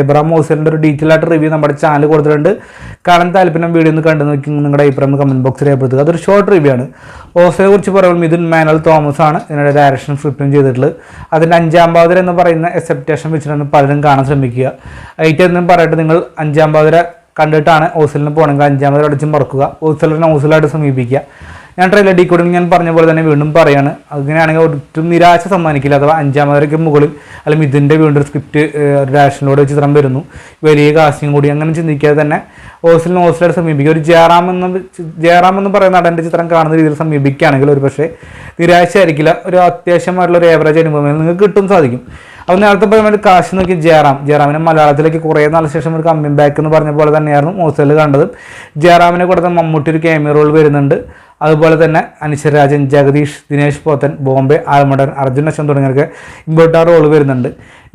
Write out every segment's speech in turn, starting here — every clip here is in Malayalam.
എബ്രഹാം ഓസലിൻ്റെ ഒരു ഡീറ്റെയിൽ ആയിട്ട് റിവ്യൂ നമ്മുടെ ചാനൽ കൊടുത്തിട്ടുണ്ട്. കാണാൻ താല്പര്യം വീഡിയോ ഒന്ന് കണ്ടു നോക്കി നിങ്ങളുടെ അഭിപ്രായം കമൻറ്റ് ബോക്സിൽ രേഖപ്പെടുത്തുക. അതൊരു ഷോർട്ട് റിവ്യൂ ആണ്. ഓസയെ കുറിച്ച് പറയുമ്പോൾ മിഥുൻ മാനുവൽ തോമസ് ആണ് ഇതിൻ്റെ ഡയറക്ഷൻ സ്ക്രിപ്റ്റും ചെയ്തിട്ടുള്ളത്. അതിൻ്റെ 5ാം പാതിര എന്ന് പറയുന്ന എക്സെപ്റ്റേഷൻ വെച്ചിട്ടാണ് പലരും കാണാൻ ശ്രമിക്കുക. ഏറ്റവും പറയട്ടെ, നിങ്ങൾ 5ാം പാതിര കണ്ടിട്ടാണ് ഓസലിന് പോകണമെങ്കിൽ 5ാം പാതിര അടിച്ച് മറക്കുക, ഓസലിനെ ഓസലായിട്ട് സമീപിക്കുക. ഞാൻ ട്രെയിലർ ഡീകോഡിംഗ് ഞാൻ പറഞ്ഞ പോലെ തന്നെ വീണ്ടും പറയാണ്, അങ്ങനെയാണെങ്കിൽ ഒട്ടും നിരാശ സമ്മാനിക്കില്ല. അഥവാ 5ാം പാതിരയ്ക്ക് മുകളിൽ അല്ലെങ്കിൽ ഇതിൻ്റെ വീണ്ടും ഒരു സ്ക്രിപ്റ്റ് ഒരു ഡയറക്ഷനിലൂടെ ചിത്രം വരുന്നു, വലിയ കാസ്റ്റിംഗ് കൂടി, അങ്ങനെ ചിന്തിക്കാതെ തന്നെ ഓസലായിട്ട് സമീപിക്കുക. ഒരു ജയറാം എന്ന് പറയുന്ന നടൻ്റെ ചിത്രം കാണുന്ന രീതിയിൽ സമീപിക്കുകയാണെങ്കിൽ ഒരു പക്ഷേ നിരാശയായിരിക്കില്ല, ഒരു അത്യാവശ്യമായിട്ടുള്ള ഒരു ഏവറേജ് അനുഭവം നിങ്ങൾക്ക് കിട്ടും സാധിക്കും. അപ്പോൾ നേരത്തെ പറയുമ്പോൾ കാശ് നോക്കി ജയറാമിനെ മലയാളത്തിലേക്ക് കുറേ നാളിന് ശേഷം ഒരു കമ്മിങ് ബാക്ക് എന്ന് പറഞ്ഞ പോലെ തന്നെയായിരുന്നു ഓസലിൽ കണ്ടത്. ജയറാമിനെ കൂടെ മമ്മൂട്ടി ഒരു ക്യാമിയോ റോൾ വരുന്നുണ്ട്. അതുപോലെ തന്നെ അനശ്വരരാജൻ, ജഗദീഷ്, ദിനേശ് പോത്തൻ, ബോംബെ ആൽമഡൻ, അർജുൻ അശോകൻ തുടങ്ങിയവർക്ക് ഇമ്പോർട്ടൻ്റ് റോൾ വരുന്നുണ്ട്.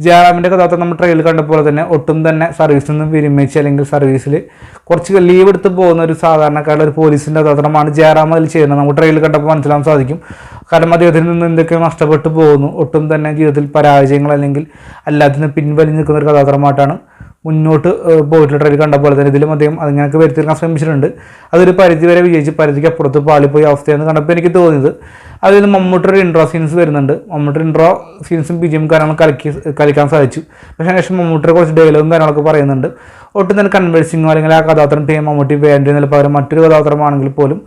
ജയറാമിൻ്റെ കഥാപാത്രം നമ്മൾ ട്രെയിലർ കണ്ട പോലെ തന്നെ ഒട്ടും തന്നെ സർവീസിൽ നിന്ന് വിരമിച്ച് അല്ലെങ്കിൽ സർവീസിൽ കുറച്ച് ലീവ് എടുത്ത് പോകുന്ന ഒരു സാധാരണക്കാരുടെ ഒരു പോലീസിൻ്റെ കഥാപാത്രമാണ് ജയറാം അതിൽ ചെയ്യുന്നത്. നമുക്ക് ട്രെയിലർ കണ്ടപ്പോൾ മനസ്സിലാക്കാൻ സാധിക്കും. കാരണം അദ്ദേഹത്തിൽ നിന്ന് എന്തൊക്കെ നഷ്ടപ്പെട്ടു പോകുന്നു, ഒട്ടും തന്നെ ജീവിതത്തിൽ പരാജയങ്ങൾ അല്ലെങ്കിൽ എല്ലാത്തിനും പിൻവലിഞ്ഞ് നിൽക്കുന്ന ഒരു കഥാപാത്രമായിട്ടാണ് മുന്നോട്ട് പോയിട്ടുള്ള ട്രെയിലർ കണ്ട പോലെ തന്നെ ഇതിലും അദ്ദേഹം അതിങ്ങനെയൊക്കെ വരുത്തിയെടുക്കാൻ ശ്രമിച്ചിട്ടുണ്ട്. അതൊരു പരിധി വരെ വിജയിച്ച് പരിധിക്ക് അപ്പുറത്ത് പാളിപ്പോയി അവസ്ഥയെന്ന് കണ്ടപ്പോൾ എനിക്ക് തോന്നിയത്. അതിൽ നിന്ന് മമ്മൂട്ടിയുടെ ഇൻട്രോ സീൻസ് വരുന്നുണ്ട്. മമ്മൂട്ടിയുടെ ഇൻട്രോ സീൻസും BGM കാര്യങ്ങളും കളിക്കാൻ സാധിച്ചു. പക്ഷേ അതിനുശേഷം മമ്മൂട്ടിയുടെ കുറച്ച് ഡയലോഗും കാര്യങ്ങളൊക്കെ പറയുന്നുണ്ട്. ഒട്ടും തന്നെ കൺവേഴ്സിങ്ങോ അല്ലെങ്കിൽ ആ കഥാപാത്രം മമ്മൂട്ടി വേണ്ടതിന് പകരം മറ്റൊരു കഥാപാത്രമാണെങ്കിൽ പോലും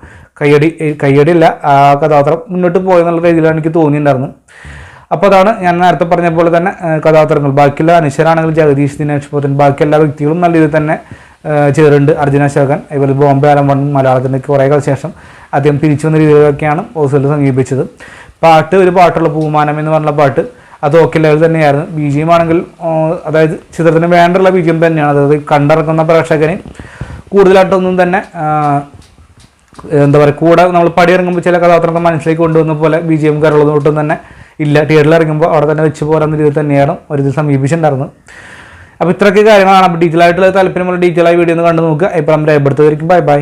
കയ്യടിയല്ല, ആ കഥാപാത്രം മുന്നോട്ട് പോയെന്നുള്ള രീതിയിലാണ് എനിക്ക് തോന്നിയിട്ടുണ്ടായിരുന്നു. അപ്പോൾ അതാണ് ഞാൻ നേരത്തെ പറഞ്ഞ പോലെ തന്നെ കഥാപാത്രങ്ങൾ ബാക്കിയുള്ള അനശ്വരാണെങ്കിൽ ജഗദീഷ്, ദിനേശ് പോത്തൻ, ബാക്കി എല്ലാ വ്യക്തികളും നല്ല രീതിയിൽ തന്നെ ചേരുന്നുണ്ട്. അർജുൻ അശോകൻ, അതുപോലെ ബോംബെ ആലമ്പൺ മലയാളത്തിൻ്റെ കുറേ കാലം ശേഷം അദ്ദേഹം തിരിച്ചു വന്ന രീതിയിലൊക്കെയാണ് ഓസലിൽ സമീപിച്ചത്. ഒരു പാട്ടുള്ള പൂമാനം എന്ന് പറഞ്ഞ പാട്ട് അത് ഓക്കെ ലെവൽ തന്നെയായിരുന്നു. BGM ആണെങ്കിൽ അതായത് ചിത്രത്തിന് വേണ്ടുള്ള BGM തന്നെയാണ്. അതായത് കണ്ടിറക്കുന്ന പ്രേക്ഷകന് കൂടുതലായിട്ടൊന്നും തന്നെ എന്താ പറയുക, കൂടെ നമ്മൾ പടിയിറങ്ങുമ്പോൾ ചില കഥാപാത്രങ്ങൾ മനസ്സിലേക്ക് കൊണ്ടുവന്ന പോലെ BGM കാര്യങ്ങളൊന്നും ഒട്ടും തന്നെ ഇല്ല. തിയേറ്ററിൽ ഇറങ്ങുമ്പോൾ അവിടെ തന്നെ വെച്ച് പോരാന്ന രീതിയിൽ തന്നെയാണ് ഒരു ഇത് സമീപിച്ചിട്ടുണ്ടായിരുന്നത്. അപ്പോൾ ഇത്രയൊക്കെ കാര്യങ്ങളാണ്. അപ്പോൾ ഡീറ്റെയിൽ ആയിട്ടുള്ള താല്പര്യമുള്ള ഡീറ്റെയിൽ ആയി വീഡിയോ ഒന്ന് കണ്ടു നോക്കുക. ഇപ്പോൾ രേഖപ്പെടുത്തുന്നതായിരിക്കും. ബൈ.